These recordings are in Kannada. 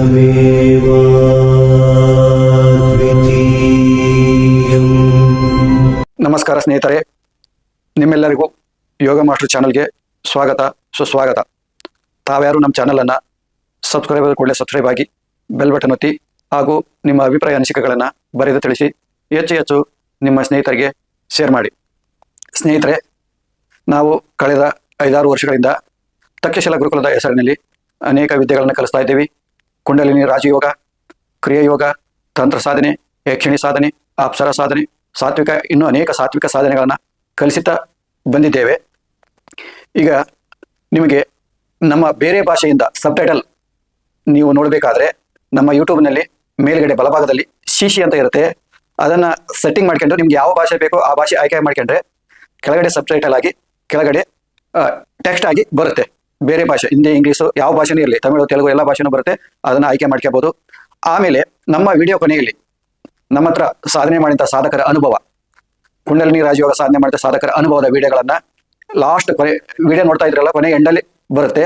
एकमेव द्वितीयम्। ನಮಸ್ಕಾರ ಸ್ನೇಹಿತರೆ, ನಿಮ್ಮೆಲ್ಲರಿಗೂ ಯೋಗ ಮಾಸ್ಟರ್ ಚಾನಲ್ಗೆ ಸ್ವಾಗತ ಸುಸ್ವಾಗತ. ತಾವ್ಯಾರು ನಮ್ಮ ಚಾನಲನ್ನು ಸಬ್ಸ್ಕ್ರೈಬ್ ಕೂಡಲೇ ಸಬ್ಸ್ಕ್ರೈಬ್ ಆಗಿ ಬೆಲ್ ಬಟನ್ ಒತ್ತಿ ಹಾಗೂ ನಿಮ್ಮ ಅಭಿಪ್ರಾಯ ಅನಿಸಿಕೆಗಳನ್ನು ಬರೆದು ತಿಳಿಸಿ ಹೆಚ್ಚು ನಿಮ್ಮ ಸ್ನೇಹಿತರಿಗೆ ಶೇರ್ ಮಾಡಿ. ಸ್ನೇಹಿತರೆ, ನಾವು ಕಳೆದ 5-6 ವರ್ಷಗಳಿಂದ ತಕ್ಷಶಿಲಾ ಗುರುಕುಲದ ಹೆಸರಿನಲ್ಲಿ ಅನೇಕ ವಿದ್ಯೆಗಳನ್ನು ಕಲಿಸ್ತಾ ಇದ್ದೀವಿ. ಕುಂಡಲಿನಿ ರಾಜಯೋಗ, ಕ್ರಿಯಾಯೋಗ, ತಂತ್ರ ಸಾಧನೆ, ಯಕ್ಷಿಣಿ ಸಾಧನೆ, ಅಪ್ಸರ ಸಾಧನೆ, ಸಾತ್ವಿಕ, ಇನ್ನೂ ಅನೇಕ ಸಾತ್ವಿಕ ಸಾಧನೆಗಳನ್ನು ಕಲಿಸುತ್ತಾ ಬಂದಿದ್ದೇವೆ. ಈಗ ನಿಮಗೆ ನಮ್ಮ ಬೇರೆ ಭಾಷೆಯಿಂದ ಸಬ್ಟೈಟಲ್ ನೀವು ನೋಡಬೇಕಾದ್ರೆ ನಮ್ಮ ಯೂಟ್ಯೂಬ್ನಲ್ಲಿ ಮೇಲ್ಗಡೆ ಬಲಭಾಗದಲ್ಲಿ ಶಿಶಿ ಅಂತ ಇರುತ್ತೆ. ಅದನ್ನು ಸೆಟ್ಟಿಂಗ್ ಮಾಡ್ಕೊಂಡು ನಿಮ್ಗೆ ಯಾವ ಭಾಷೆ ಬೇಕೋ ಆ ಭಾಷೆ ಆಯ್ಕೆ ಮಾಡ್ಕೊಂಡ್ರೆ ಕೆಳಗಡೆ ಸಬ್ಟೈಟಲ್ ಆಗಿ ಕೆಳಗಡೆ ಟೆಕ್ಸ್ಟ್ ಆಗಿ ಬರುತ್ತೆ. ಬೇರೆ ಭಾಷೆ, ಹಿಂದಿ, ಇಂಗ್ಲೀಷು, ಯಾವ ಭಾಷೆನೂ ಇರಲಿ, ತಮಿಳು, ತೆಲುಗು ಎಲ್ಲ ಭಾಷೆನೂ ಬರುತ್ತೆ. ಅದನ್ನು ಆಯ್ಕೆ ಮಾಡ್ಕೋಬೋದು. ಆಮೇಲೆ ನಮ್ಮ ವಿಡಿಯೋ ಕೊನೆಯಲ್ಲಿ ನಮ್ಮ ಹತ್ರ ಸಾಧನೆ ಮಾಡಿದಂಥ ಸಾಧಕರ ಅನುಭವ, ಕುಂಡಲಿನಿ ರಾಜಯೋಗ ಸಾಧನೆ ಮಾಡಿದ ಸಾಧಕರ ಅನುಭವದ ವಿಡಿಯೋಗಳನ್ನು ಲಾಸ್ಟ್ ಕೊನೆ ವಿಡಿಯೋ ನೋಡ್ತಾ ಇದ್ರಲ್ಲ, ಕೊನೆ ಎಂಡಲ್ಲಿ ಬರುತ್ತೆ.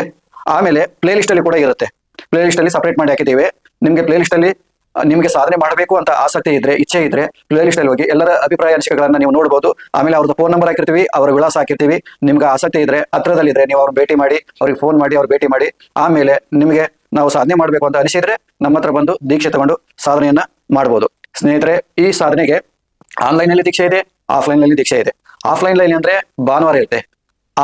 ಆಮೇಲೆ ಪ್ಲೇ ಲಿಸ್ಟಲ್ಲಿ ಕೂಡ ಇರುತ್ತೆ. ಪ್ಲೇ ಲಿಸ್ಟಲ್ಲಿ ಸಪ್ರೇಟ್ ಮಾಡಿ ಹಾಕಿದ್ದೀವಿ. ನಿಮಗೆ ಪ್ಲೇ ಲಿಸ್ಟಲ್ಲಿ ನಿಮಗೆ ಸಾಧನೆ ಮಾಡಬೇಕು ಅಂತ ಆಸಕ್ತಿ ಇದ್ರೆ, ಇಚ್ಛೆ ಇದ್ರೆ ಪ್ಲೇ ಲಿಸ್ಟಲ್ಲಿ ಹೋಗಿ ಎಲ್ಲರ ಅಭಿಪ್ರಾಯ ಅನಿಸಿಕೆಗಳನ್ನು ನೀವು ನೋಡ್ಬೋದು. ಆಮೇಲೆ ಅವ್ರದ್ದು ಫೋನ್ ನಂಬರ್ ಹಾಕಿರ್ತೀವಿ, ಅವರ ವಿಳಾಸ ಹಾಕಿರ್ತೀವಿ. ನಿಮ್ಗೆ ಆಸಕ್ತಿ ಇದ್ರೆ, ಹತ್ರದಲ್ಲಿದ್ರೆ ನೀವು ಅವ್ರನ್ನ ಭೇಟಿ ಮಾಡಿ, ಅವ್ರಿಗೆ ಫೋನ್ ಮಾಡಿ, ಅವ್ರು ಭೇಟಿ ಮಾಡಿ. ಆಮೇಲೆ ನಿಮಗೆ ನಾವು ಸಾಧನೆ ಮಾಡಬೇಕು ಅಂತ ಅನಿಸಿದ್ರೆ ನಮ್ಮ ಹತ್ರ ಬಂದು ದೀಕ್ಷೆ ತಗೊಂಡು ಸಾಧನೆಯನ್ನ ಮಾಡ್ಬೋದು. ಸ್ನೇಹಿತರೆ, ಈ ಸಾಧನೆಗೆ ಆನ್ಲೈನಲ್ಲಿ ದೀಕ್ಷೆ ಇದೆ, ಆಫ್ಲೈನ್ನಲ್ಲಿ ದೀಕ್ಷೆ ಇದೆ. ಆಫ್ಲೈನ್ನಲ್ಲಿ ಅಂದ್ರೆ ಭಾನುವಾರ ಇರುತ್ತೆ.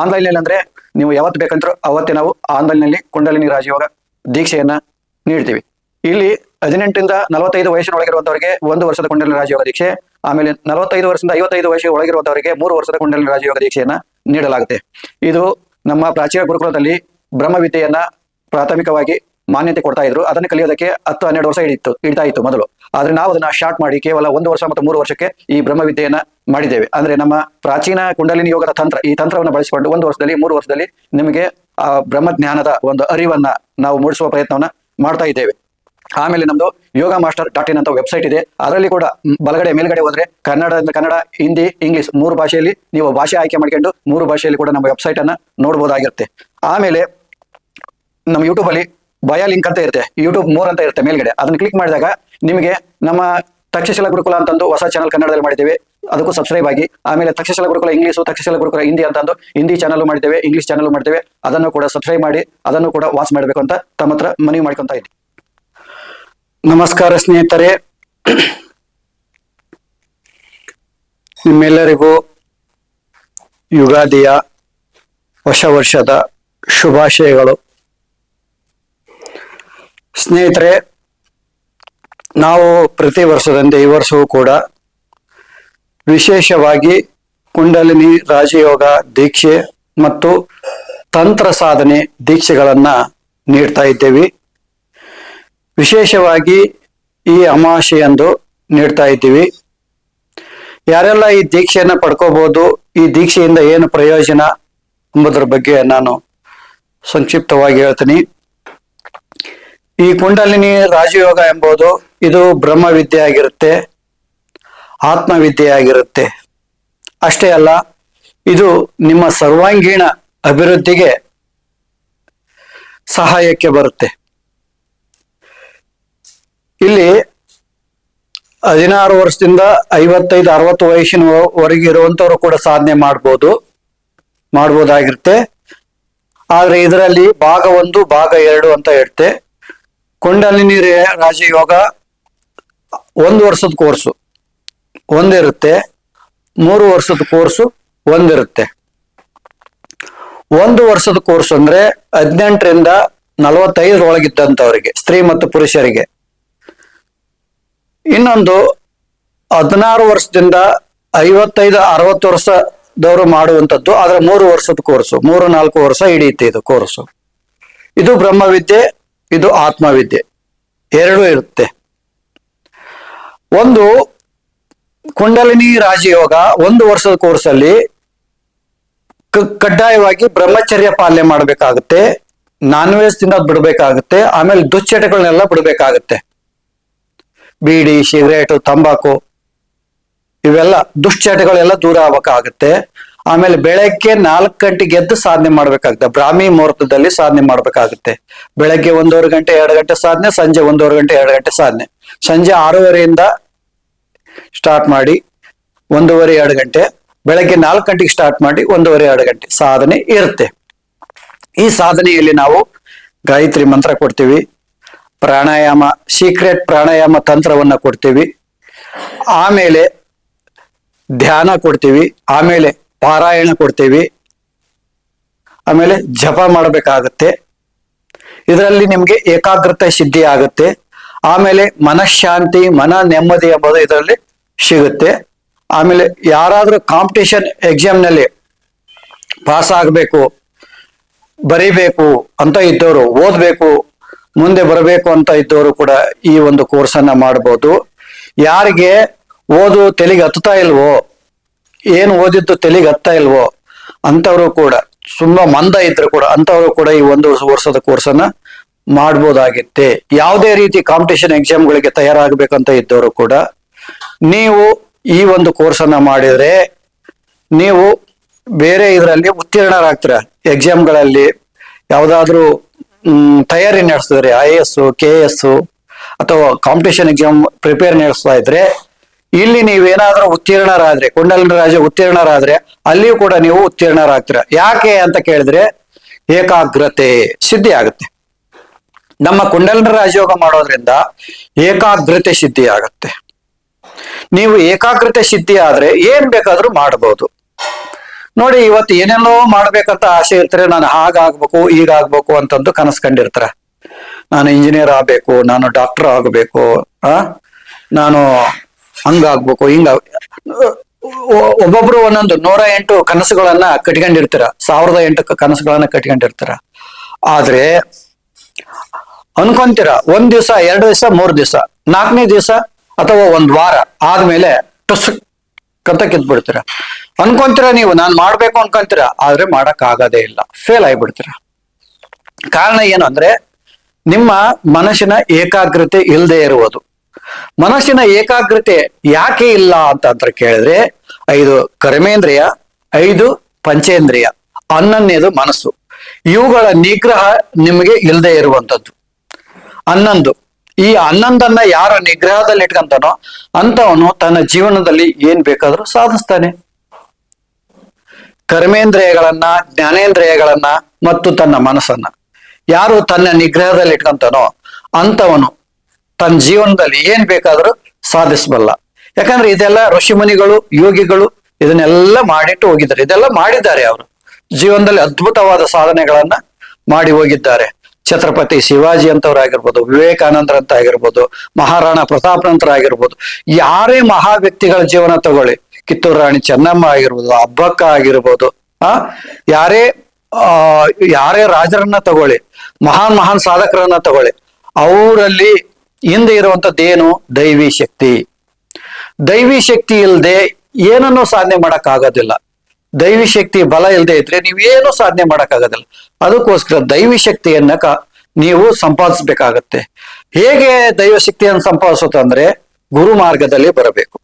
ಆನ್ಲೈನ್ನಲ್ಲಿ ಅಂದ್ರೆ ನೀವು ಯಾವತ್ತು ಬೇಕಂದ್ರೂ ಅವತ್ತೇ ನಾವು ಆನ್ಲೈನ್ನಲ್ಲಿ ಕುಂಡಲಿನಿ ರಾಜಯೋಗ ದೀಕ್ಷೆಯನ್ನ ನೀಡ್ತೀವಿ. ಇಲ್ಲಿ 18ರಿಂದ 45 ವಯಸ್ಸಿನೊಳಗಿರುವಂತವರಿಗೆ 1 ವರ್ಷದ ಕುಂಡಲಿನಿ ರಾಜಯೋಗ ದೀಕ್ಷೆ, ಆಮೇಲೆ 45 ವರ್ಷದಿಂದ 55 ವಯಸ್ಸು ಒಳಗಿರುವಂತವರಿಗೆ 3 ವರ್ಷದ ಕುಂಡಲಿನಿ ರಾಜಯೋಗ ದೀಕ್ಷೆಯನ್ನ ನೀಡಲಾಗುತ್ತೆ. ಇದು ನಮ್ಮ ಪ್ರಾಚೀನ ಗುರುಕುಲದಲ್ಲಿ ಬ್ರಹ್ಮವಿದ್ಯೆಯನ್ನ ಪ್ರಾಥಮಿಕವಾಗಿ ಮಾನ್ಯತೆ ಕೊಡ್ತಾ ಇದ್ರು. ಅದನ್ನು ಕಲಿಯೋದಕ್ಕೆ 10-12 ವರ್ಷ ಹಿಡಿತಾ ಇತ್ತು ಮೊದಲು. ಆದ್ರೆ ನಾವು ಅದನ್ನ ಶಾರ್ಟ್ ಮಾಡಿ ಕೇವಲ 1 ವರ್ಷ ಮತ್ತು 3 ವರ್ಷಕ್ಕೆ ಈ ಬ್ರಹ್ಮವಿದ್ಯೆಯನ್ನ ಮಾಡಿದ್ದೇವೆ. ಅಂದ್ರೆ ನಮ್ಮ ಪ್ರಾಚೀನ ಕುಂಡಲಿನಿ ಯೋಗದ ತಂತ್ರ, ಈ ತಂತ್ರವನ್ನು ಬಳಸಿಕೊಂಡು 1 ವರ್ಷದಲ್ಲಿ 3 ವರ್ಷದಲ್ಲಿ ನಿಮಗೆ ಆ ಬ್ರಹ್ಮಜ್ಞಾನದ ಒಂದು ಅರಿವನ್ನ ನಾವು ಮೂಡಿಸುವ ಪ್ರಯತ್ನವನ್ನ ಮಾಡ್ತಾ ಇದ್ದೇವೆ. ಆಮೇಲೆ ನಮ್ದು yogaMaster.in ಅಂತ ವೆಬ್ಸೈಟ್ ಇದೆ. ಅದರಲ್ಲಿ ಕೂಡ ಬಲಗಡೆ ಮೇಲ್ಗಡೆ ಹೋದ್ರೆ ಕನ್ನಡ, ಹಿಂದಿ, ಇಂಗ್ಲಿಷ್ 3 ಭಾಷೆಯಲ್ಲಿ ನೀವು ಭಾಷೆ ಆಯ್ಕೆ ಮಾಡ್ಕೊಂಡು 3 ಭಾಷೆಯಲ್ಲಿ ಕೂಡ ನಮ್ಮ ವೆಬ್ಸೈಟ್ ಅನ್ನ ನೋಡ್ಬೋದಾಗಿರುತ್ತೆ. ಆಮೇಲೆ ನಮ್ಮ ಯೂಟ್ಯೂಬ್ ಅಲ್ಲಿ ಬಯೋ ಲಿಂಕ್ ಅಂತ ಇರುತ್ತೆ, ಯೂಟ್ಯೂಬ್ 3 ಅಂತ ಇರುತ್ತೆ ಮೇಲ್ಗಡೆ. ಅದನ್ನ ಕ್ಲಿಕ್ ಮಾಡಿದಾಗ ನಿಮಗೆ ನಮ್ಮ ತಕ್ಷಶಿಲಾ ಗುರುಕುಲ ಅಂತಂದು ಹೊಸ ಚಾನಲ್ ಕನ್ನಡದಲ್ಲಿ ಮಾಡಿದ್ದೇವೆ, ಅದಕ್ಕೂ ಸಬ್ಸ್ಕ್ರೈಬ್ ಆಗಿ. ಆಮೇಲೆ ತಕ್ಷಶಿಲಾ ಗುರುಕುಲ ಇಂಗ್ಲೀಷು, ತಕ್ಷಶಿಲಾ ಗುರುಕುಲ ಹಿಂದಿ ಅಂತಂದು ಹಿಂದಿ ಚಾನಲ್ ಮಾಡಿದ್ದೇವೆ, ಇಂಗ್ಲೀಷ್ ಚಾನಲ್ ಮಾಡ್ತೇವೆ. ಅದನ್ನು ಕೂಡ ಸಬ್ಸ್ಕ್ರೈಬ್ ಮಾಡಿ, ಅದನ್ನು ಕೂಡ ವಾಚ್ ಮಾಡಬೇಕು ಅಂತ ತಮ್ಮ ಹತ್ರ ಮನವಿ ಮಾಡ್ಕೊಂತ ಇದ್ದೀವಿ. ನಮಸ್ಕಾರ ಸ್ನೇಹಿತರೆ, ನಿಮ್ಮೆಲ್ಲರಿಗೂ ಯುಗಾದಿಯ ಹೊಸ ವರ್ಷದ ಶುಭಾಶಯಗಳು. ಸ್ನೇಹಿತರೆ, ನಾವು ಪ್ರತಿ ವರ್ಷದಂತೆ ಈ ವರ್ಷವೂ ಕೂಡ ವಿಶೇಷವಾಗಿ ಕುಂಡಲಿನಿ ರಾಜಯೋಗ ದೀಕ್ಷೆ ಮತ್ತು ತಂತ್ರ ಸಾಧನೆ ದೀಕ್ಷೆಗಳನ್ನ ನೀಡ್ತಾ ಇದ್ದೇವೆ. ವಿಶೇಷವಾಗಿ ಈ ಅಮಾವಾಸ್ಯೆಯಂದು ನೀಡ್ತಾ ಇದ್ದೀವಿ. ಯಾರೆಲ್ಲ ಈ ದೀಕ್ಷೆಯನ್ನ ಪಡ್ಕೋಬಹುದು, ಈ ದೀಕ್ಷೆಯಿಂದ ಏನು ಪ್ರಯೋಜನ ಎಂಬುದರ ಬಗ್ಗೆ ನಾನು ಸಂಕ್ಷಿಪ್ತವಾಗಿ ಹೇಳ್ತೀನಿ. ಈ ಕುಂಡಲಿನಿ ರಾಜಯೋಗ ಎಂಬುದು ಇದು ಬ್ರಹ್ಮವಿದ್ಯೆ ಆಗಿರುತ್ತೆ, ಆತ್ಮವಿದ್ಯೆ ಆಗಿರುತ್ತೆ. ಅಷ್ಟೇ ಅಲ್ಲ, ಇದು ನಿಮ್ಮ ಸರ್ವಾಂಗೀಣ ಅಭಿವೃದ್ಧಿಗೆ ಸಹಾಯಕ್ಕೆ ಬರುತ್ತೆ. ಇಲ್ಲಿ 16 ವರ್ಷದಿಂದ 55-60 ವಯಸ್ಸಿನವರೆಗೆ ಇರುವಂತವರು ಕೂಡ ಸಾಧನೆ ಮಾಡ್ಬೋದಾಗಿರುತ್ತೆ. ಆದ್ರೆ ಇದರಲ್ಲಿ ಭಾಗ 1, ಭಾಗ 2 ಅಂತ ಇರುತ್ತೆ. ಕುಂಡಲಿನಿ ರಾಜಯೋಗ 1 ವರ್ಷದ ಕೋರ್ಸು ಒಂದಿರುತ್ತೆ, 3 ವರ್ಷದ ಕೋರ್ಸು ಒಂದಿರುತ್ತೆ. 1 ವರ್ಷದ ಕೋರ್ಸ್ ಅಂದ್ರೆ 18ರಿಂದ 45 ಒಳಗಿದ್ದಂಥವರಿಗೆ, ಸ್ತ್ರೀ ಮತ್ತು ಪುರುಷರಿಗೆ. ಇನ್ನೊಂದು 16 ವರ್ಷದಿಂದ 55-60 ವರ್ಷದವರು ಮಾಡುವಂಥದ್ದು. ಆದ್ರೆ 3 ವರ್ಷದ ಕೋರ್ಸು, 3-4 ವರ್ಷ ಹಿಡಿಯುತ್ತೆ ಇದು ಕೋರ್ಸು. ಇದು ಬ್ರಹ್ಮವಿದ್ಯೆ, ಇದು ಆತ್ಮವಿದ್ಯೆ, 2 ಇರುತ್ತೆ. ಒಂದು ಕುಂಡಲಿನಿ ರಾಜಯೋಗ 1 ವರ್ಷದ ಕೋರ್ಸಲ್ಲಿ ಕಡ್ಡಾಯವಾಗಿ ಬ್ರಹ್ಮಚರ್ಯ ಪಾಲನೆ ಮಾಡಬೇಕಾಗುತ್ತೆ, ನಾನ್ ವೆಜ್ ತಿನ್ನೋದು ಬಿಡಬೇಕಾಗುತ್ತೆ, ಆಮೇಲೆ ದುಶ್ಚಟಗಳನ್ನೆಲ್ಲ ಬಿಡಬೇಕಾಗುತ್ತೆ. ಬೀಡಿ, ಸಿಗರೇಟು, ತಂಬಾಕು ಇವೆಲ್ಲ ದುಶ್ಚಟಗಳೆಲ್ಲ ದೂರ ಆಗಬೇಕಾಗುತ್ತೆ. ಆಮೇಲೆ ಬೆಳಗ್ಗೆ 4 ಗಂಟೆಗೆ ಎದ್ದು ಸಾಧನೆ ಮಾಡ್ಬೇಕಾಗುತ್ತೆ. ಬ್ರಾಹ್ಮಿ ಮುಹೂರ್ತದಲ್ಲಿ ಸಾಧನೆ ಮಾಡ್ಬೇಕಾಗುತ್ತೆ. ಬೆಳಗ್ಗೆ 1:15 ಗಂಟೆ 2 ಗಂಟೆ ಸಾಧನೆ, ಸಂಜೆ 1:15 ಗಂಟೆ 2 ಗಂಟೆ ಸಾಧನೆ. ಸಂಜೆ 6:30 ಸ್ಟಾರ್ಟ್ ಮಾಡಿ 1:30 2 ಗಂಟೆ, ಬೆಳಗ್ಗೆ 4 ಗಂಟೆಗೆ ಸ್ಟಾರ್ಟ್ ಮಾಡಿ 1:30 2 ಗಂಟೆ ಸಾಧನೆ ಇರುತ್ತೆ. ಈ ಸಾಧನೆಯಲ್ಲಿ ನಾವು ಗಾಯತ್ರಿ ಮಂತ್ರ ಕೊಡ್ತೀವಿ, ಪ್ರಾಣಾಯಾಮ, ಸೀಕ್ರೆಟ್ ಪ್ರಾಣಾಯಾಮ ತಂತ್ರವನ್ನ ಕೊಡ್ತೀವಿ, ಆಮೇಲೆ ಧ್ಯಾನ ಕೊಡ್ತೀವಿ, ಆಮೇಲೆ ಪಾರಾಯಣ ಕೊಡ್ತೀವಿ, ಆಮೇಲೆ ಜಪ ಮಾಡಬೇಕಾಗತ್ತೆ. ಇದರಲ್ಲಿ ನಿಮ್ಗೆ ಏಕಾಗ್ರತೆ ಸಿದ್ಧಿ ಆಗುತ್ತೆ. ಆಮೇಲೆ ಮನಃಶಾಂತಿ, ಮನ ನೆಮ್ಮದಿ ಎಂಬುದು ಇದರಲ್ಲಿ ಸಿಗುತ್ತೆ. ಆಮೇಲೆ ಯಾರಾದ್ರೂ ಕಾಂಪಿಟೇಷನ್ ಎಕ್ಸಾಮ್ನಲ್ಲಿ ಪಾಸ್ ಆಗಬೇಕು, ಬರೀಬೇಕು ಅಂತ ಇದ್ದವರು, ಓದ್ಬೇಕು, ಮುಂದೆ ಬರಬೇಕು ಅಂತ ಇದ್ದವರು ಕೂಡ ಈ ಒಂದು ಕೋರ್ಸನ್ನ ಮಾಡ್ಬೋದು. ಯಾರಿಗೆ ಓದು ತೆಲಿಗೆ ಹತ್ತಾ ಇಲ್ವೋ, ಏನು ಓದಿದ್ದು ತೆಲಿಗೆ ಹತ್ತಾ ಇಲ್ವೋ ಅಂತವರು ಕೂಡ, ತುಂಬಾ ಮಂದ ಇದ್ರು ಕೂಡ ಅಂತವರು ಕೂಡ ಈ 1 ವರ್ಷದ ಕೋರ್ಸನ್ನ ಮಾಡ್ಬೋದಾಗಿತ್ತೆ. ಯಾವುದೇ ರೀತಿ ಕಾಂಪಿಟೇಷನ್ ಎಕ್ಸಾಮ್ಗಳಿಗೆ ತಯಾರಾಗಬೇಕಂತ ಇದ್ದವರು ಕೂಡ ನೀವು ಈ ಒಂದು ಕೋರ್ಸನ್ನ ಮಾಡಿದ್ರೆ ನೀವು ಬೇರೆ ಇದರಲ್ಲಿ ಉತ್ತೀರ್ಣರಾಗ್ತೀರ. ಎಕ್ಸಾಮ್ಗಳಲ್ಲಿ ಯಾವ್ದಾದ್ರು ತಯಾರಿ ನಡೆಸಿದ್ರೆ IAS, KS ಅಥವಾ ಕಾಂಪಿಟೇಷನ್ ಎಕ್ಸಾಮ್ ಪ್ರಿಪೇರ್ ನಡೆಸ್ತಾ ಇದ್ರೆ ಇಲ್ಲಿ ನೀವೇನಾದ್ರೂ ಉತ್ತೀರ್ಣರಾದ್ರೆ, ಕುಂಡಲಿನಿ ರಾಜ ಉತ್ತೀರ್ಣರಾದ್ರೆ ಅಲ್ಲಿಯೂ ಕೂಡ ನೀವು ಉತ್ತೀರ್ಣರಾಗ್ತೀರ. ಯಾಕೆ ಅಂತ ಕೇಳಿದ್ರೆ ಏಕಾಗ್ರತೆ ಸಿದ್ಧಿ ಆಗುತ್ತೆ. ನಮ್ಮ ಕುಂಡಲಿನಿ ರಾಜಯೋಗ ಮಾಡೋದ್ರಿಂದ ಏಕಾಗ್ರತೆ ಸಿದ್ಧಿ ಆಗುತ್ತೆ. ನೀವು ಏಕಾಗ್ರತೆ ಸಿದ್ಧಿ ಆದ್ರೆ ಏನ್ ಬೇಕಾದ್ರೂ ಮಾಡಬಹುದು. ನೋಡಿ, ಇವತ್ತು ಏನೆಲ್ಲೋ ಮಾಡ್ಬೇಕಂತ ಆಸೆ ಇರ್ತಾರೆ. ನಾನು ಹಾಗಾಗ್ಬೇಕು, ಈಗಾಗ್ಬೇಕು ಅಂತಂದು ಕನಸು ಕಂಡಿರ್ತಾರೆ. ನಾನು ಇಂಜಿನಿಯರ್ ಆಗ್ಬೇಕು, ನಾನು ಡಾಕ್ಟರ್ ಆಗ್ಬೇಕು, ನಾನು ಹಂಗಾಗ್ಬೇಕು, ಒಬ್ಬೊಬ್ರು ಒಂದೊಂದು 108 ಕನಸುಗಳನ್ನ ಕಟ್ಕೊಂಡಿರ್ತೀರ, 1008 ಕನಸುಗಳನ್ನ ಕಟ್ಕೊಂಡಿರ್ತೀರ. ಆದ್ರೆ ಅನ್ಕೊಂತೀರ 1 ದಿವಸ, 2 ದಿವಸ, 3 ದಿವಸ, 4ನೇ ದಿವಸ ಅಥವಾ 1 ವಾರ ಆದ್ಮೇಲೆ ಟುಸ್ಕಂತ ಕಿತ್ಬಿಡ್ತೀರ. ಅನ್ಕೊಂತೀರ ನೀವು ನಾನು ಮಾಡ್ಬೇಕು ಅನ್ಕೊಂತೀರ, ಆದ್ರೆ ಮಾಡಕ್ ಆಗೋದೇ ಇಲ್ಲ, ಫೇಲ್ ಆಗಿಬಿಡ್ತೀರ. ಕಾರಣ ಏನು ಅಂದ್ರೆ ನಿಮ್ಮ ಮನಸ್ಸಿನ ಏಕಾಗ್ರತೆ ಇಲ್ಲದೆ ಇರುವುದು. ಮನಸ್ಸಿನ ಏಕಾಗ್ರತೆ ಯಾಕೆ ಇಲ್ಲ ಅಂತ ಕೇಳಿದ್ರೆ 5 ಕರ್ಮೇಂದ್ರಿಯ, 5 ಪಂಚೇಂದ್ರಿಯ, 11ನೇದು ಮನಸ್ಸು. ಇವುಗಳ ನಿಗ್ರಹ ನಿಮಗೆ ಇಲ್ಲದೆ ಇರುವಂತದ್ದು. 11 ಈ 11ನ್ನ ಯಾರ ನಿಗ್ರಹದಲ್ಲಿ ಇಟ್ಕೊಂತಾನೋ ಅಂತವನು ತನ್ನ ಜೀವನದಲ್ಲಿ ಏನ್ ಬೇಕಾದ್ರೂ ಸಾಧಿಸ್ತಾನೆ. ಕರ್ಮೇಂದ್ರಿಯಗಳನ್ನ, ಜ್ಞಾನೇಂದ್ರಿಯಗಳನ್ನ ಮತ್ತು ತನ್ನ ಮನಸ್ಸನ್ನ ಯಾರು ತನ್ನ ನಿಗ್ರಹದಲ್ಲಿ ಇಟ್ಕೊಂತಾನೋ ಅಂತವನು ತನ್ನ ಜೀವನದಲ್ಲಿ ಏನ್ ಬೇಕಾದ್ರೂ ಸಾಧಿಸಬಲ್ಲ. ಯಾಕಂದ್ರೆ ಇದೆಲ್ಲ ಋಷಿಮುನಿಗಳು, ಯೋಗಿಗಳು ಇದನ್ನೆಲ್ಲ ಮಾಡಿಟ್ಟು ಹೋಗಿದ್ದಾರೆ. ಇದೆಲ್ಲ ಮಾಡಿದ್ದಾರೆ, ಅವರು ಜೀವನದಲ್ಲಿ ಅದ್ಭುತವಾದ ಸಾಧನೆಗಳನ್ನ ಮಾಡಿ ಹೋಗಿದ್ದಾರೆ. ಛತ್ರಪತಿ ಶಿವಾಜಿ ಅಂತವ್ರಾಗಿರ್ಬೋದು, ವಿವೇಕಾನಂದರ ಅಂತ ಆಗಿರ್ಬೋದು, ಮಹಾರಾಣಾ ಪ್ರತಾಪ್ನಂತರ ಆಗಿರ್ಬೋದು, ಯಾರೇ ಮಹಾ ವ್ಯಕ್ತಿಗಳ ಜೀವನ ತಗೊಳ್ಳಿ, ಕಿತ್ತೂರು ರಾಣಿ ಚೆನ್ನಮ್ಮ ಆಗಿರ್ಬೋದು, ಅಬ್ಬಕ್ಕ ಆಗಿರ್ಬೋದು, ಯಾರೇ ರಾಜರನ್ನ ತಗೊಳ್ಳಿ, ಮಹಾನ್ ಸಾಧಕರನ್ನ ತಗೊಳ್ಳಿ, ಅವರಲ್ಲಿ ಹಿಂದೆ ಇರುವಂತದ್ದೇನು? ದೈವಿ ಶಕ್ತಿ. ದೈವಿ ಶಕ್ತಿ ಇಲ್ಲದೆ ಏನನ್ನೂ ಸಾಧನೆ ಮಾಡಕ್ ಆಗೋದಿಲ್ಲ. ದೈವಿ ಶಕ್ತಿ ಬಲ ಇಲ್ಲದೆ ಇದ್ರೆ ನೀವೇನು ಸಾಧನೆ ಮಾಡಕ್ ಆಗೋದಿಲ್ಲ. ಅದಕ್ಕೋಸ್ಕರ ದೈವಿ ಶಕ್ತಿಯನ್ನ ನೀವು ಸಂಪಾದಿಸ್ಬೇಕಾಗತ್ತೆ. ಹೇಗೆ ದೈವ ಶಕ್ತಿಯನ್ನು ಸಂಪಾದಿಸೋದಂದ್ರೆ ಗುರು ಮಾರ್ಗದಲ್ಲಿ ಬರಬೇಕು.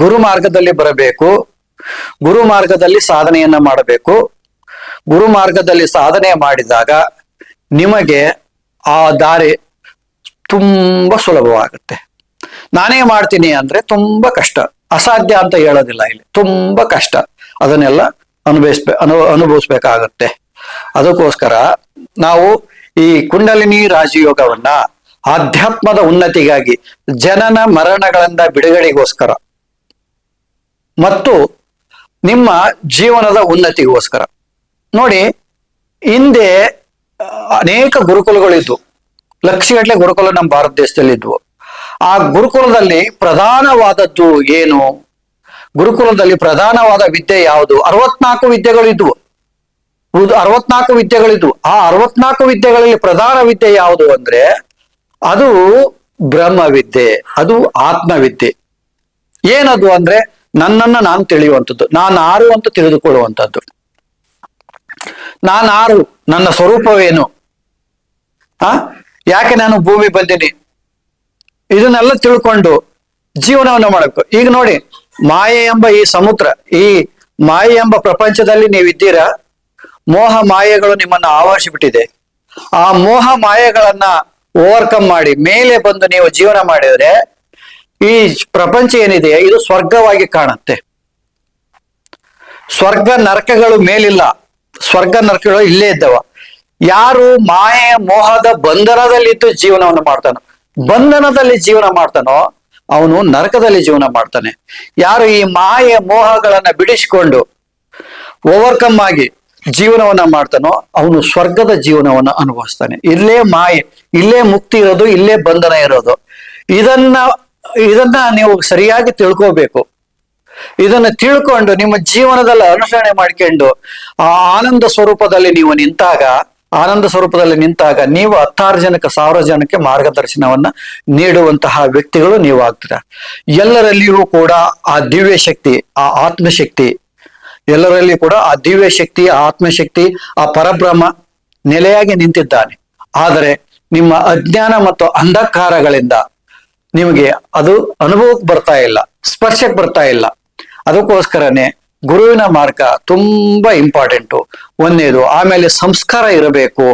ಗುರು ಮಾರ್ಗದಲ್ಲಿ ಬರಬೇಕು. ಗುರು ಮಾರ್ಗದಲ್ಲಿ ಸಾಧನೆಯನ್ನ ಮಾಡಬೇಕು. ಗುರು ಮಾರ್ಗದಲ್ಲಿ ಸಾಧನೆ ಮಾಡಿದಾಗ ನಿಮಗೆ ಆ ದಾರಿ ತುಂಬಾ ಸುಲಭವಾಗುತ್ತೆ. ನಾನೇ ಮಾಡ್ತೀನಿ ಅಂದ್ರೆ ತುಂಬಾ ಕಷ್ಟ, ಅಸಾಧ್ಯ ಅಂತ ಹೇಳೋದಿಲ್ಲ. ಇಲ್ಲಿ ತುಂಬಾ ಕಷ್ಟ, ಅದನ್ನೆಲ್ಲ ಅನುಭವಿಸ್ಬೇಕಾಗತ್ತೆ. ಅದಕ್ಕೋಸ್ಕರ ನಾವು ಈ ಕುಂಡಲಿನಿ ರಾಜಯೋಗವನ್ನ ಆಧ್ಯಾತ್ಮದ ಉನ್ನತಿಗಾಗಿ, ಜನನ ಮರಣಗಳಿಂದ ಬಿಡುಗಡೆಗೋಸ್ಕರ ಮತ್ತು ನಿಮ್ಮ ಜೀವನದ ಉನ್ನತಿಗೋಸ್ಕರ. ನೋಡಿ, ಹಿಂದೆ ಅನೇಕ ಗುರುಕುಲಗಳಿದ್ವು, ಲಕ್ಷಗಟ್ಟಲೆ ಗುರುಕುಲ ನಮ್ಮ ಭಾರತ ದೇಶದಲ್ಲಿ ಇದ್ವು. ಆ ಗುರುಕುಲದಲ್ಲಿ ಪ್ರಧಾನವಾದದ್ದು ಏನು? ಗುರುಕುಲದಲ್ಲಿ ಪ್ರಧಾನವಾದ ವಿದ್ಯೆ ಯಾವುದು? 64 ವಿದ್ಯೆಗಳಿದ್ವು. 64 ವಿದ್ಯೆಗಳಿದ್ವು. ಆ 64 ವಿದ್ಯೆಗಳಲ್ಲಿ ಪ್ರಧಾನ ವಿದ್ಯೆ ಯಾವುದು ಅಂದ್ರೆ ಅದು ಬ್ರಹ್ಮವಿದ್ಯೆ, ಅದು ಆತ್ಮವಿದ್ಯೆ. ಏನದು ಅಂದ್ರೆ ನನ್ನನ್ನು ನಾನು ತಿಳಿಯುವಂಥದ್ದು, ನಾನು ಆರು ಅಂತ ತಿಳಿದುಕೊಳ್ಳುವಂಥದ್ದು. ನಾನಾರು, ನನ್ನ ಸ್ವರೂಪವೇನು, ಯಾಕೆ ನಾನು ಭೂಮಿ ಬಂದಿನಿ, ಇದನ್ನೆಲ್ಲ ತಿಳ್ಕೊಂಡು ಜೀವನವನ್ನು ಮಾಡಬೇಕು. ಈಗ ನೋಡಿ, ಮಾಯೆ ಎಂಬ ಈ ಸಮುದ್ರ, ಈ ಮಾಯೆ ಎಂಬ ಪ್ರಪಂಚದಲ್ಲಿ ನೀವಿದ್ದೀರಾ. ಮೋಹ ಮಾಯೆಗಳು ನಿಮ್ಮನ್ನು ಆವರಿಸಿಬಿಟ್ಟಿದೆ. ಆ ಮೋಹ ಮಾಯೆಗಳನ್ನ ಓವರ್ಕಮ್ ಮಾಡಿ ಮೇಲೆ ಬಂದು ನೀವು ಜೀವನ ಮಾಡಿದ್ರೆ ಈ ಪ್ರಪಂಚ ಏನಿದೆ ಇದು ಸ್ವರ್ಗವಾಗಿ ಕಾಣುತ್ತೆ. ಸ್ವರ್ಗ ನರಕಗಳು ಮೇಲಿಲ್ಲ, ಸ್ವರ್ಗ ನರಕಗಳು ಇಲ್ಲೇ ಇದ್ದವ. ಯಾರು ಮಾಯೆಯ ಮೋಹದ ಬಂಧನದಲ್ಲಿದ್ದು ಜೀವನವನ್ನು ಮಾಡ್ತಾನೋ, ಬಂಧನದಲ್ಲಿ ಜೀವನ ಮಾಡ್ತಾನೋ ಅವನು ನರಕದಲ್ಲಿ ಜೀವನ ಮಾಡ್ತಾನೆ. ಯಾರು ಈ ಮಾಯೆಯ ಮೋಹಗಳನ್ನ ಬಿಡಿಸಿಕೊಂಡು ಓವರ್ಕಮ್ ಆಗಿ ಜೀವನವನ್ನ ಮಾಡ್ತಾನೋ ಅವನು ಸ್ವರ್ಗದ ಜೀವನವನ್ನ ಅನುಭವಿಸ್ತಾನೆ. ಇಲ್ಲೇ ಮಾಯೆ, ಇಲ್ಲೇ ಮುಕ್ತಿ ಇರೋದು, ಇಲ್ಲೇ ಬಂಧನ ಇರೋದು. ಇದನ್ನ ನೀವು ಸರಿಯಾಗಿ ತಿಳ್ಕೋಬೇಕು. ಇದನ್ನ ತಿಳ್ಕೊಂಡು ನಿಮ್ಮ ಜೀವನದಲ್ಲಿ ಅನುಸರಣೆ ಮಾಡ್ಕೊಂಡು ಆ ಆನಂದ ಸ್ವರೂಪದಲ್ಲಿ ನೀವು ನಿಂತಾಗ ನೀವು 10,000 ಜನಕ್ಕೆ 1,000 ಜನಕ್ಕೆ ಮಾರ್ಗದರ್ಶನವನ್ನ ನೀಡುವಂತಹ ವ್ಯಕ್ತಿಗಳು ನೀವು ಆಗ್ತೀರ. ಎಲ್ಲರಲ್ಲಿಯೂ ಕೂಡ ಆ ದಿವ್ಯ ಶಕ್ತಿ, ಆ ಆತ್ಮಶಕ್ತಿ, ಎಲ್ಲರಲ್ಲಿ ಕೂಡ ಆ ದಿವ್ಯ ಶಕ್ತಿ, ಆ ಆತ್ಮಶಕ್ತಿ, ಆ ಪರಬ್ರಹ್ಮ ನೆಲೆಯಾಗಿ ನಿಂತಿದ್ದಾನೆ. ಆದರೆ ನಿಮ್ಮ ಅಜ್ಞಾನ ಮತ್ತು ಅಂಧಕಾರಗಳಿಂದ ನಿಮಗೆ ಅದು ಅನುಭವಕ್ಕೆ ಬರ್ತಾ ಇಲ್ಲ, ಸ್ಪರ್ಶಕ್ಕೆ ಬರ್ತಾ ಇಲ್ಲ. ಅದಕ್ಕೋಸ್ಕರನೇ ಗುರುವಿನ ಮಾರ್ಗ ತುಂಬಾ ಇಂಪಾರ್ಟೆಂಟು. ಒಂದೇದು. ಆಮೇಲೆ ಸಂಸ್ಕಾರ ಇರಬೇಕು.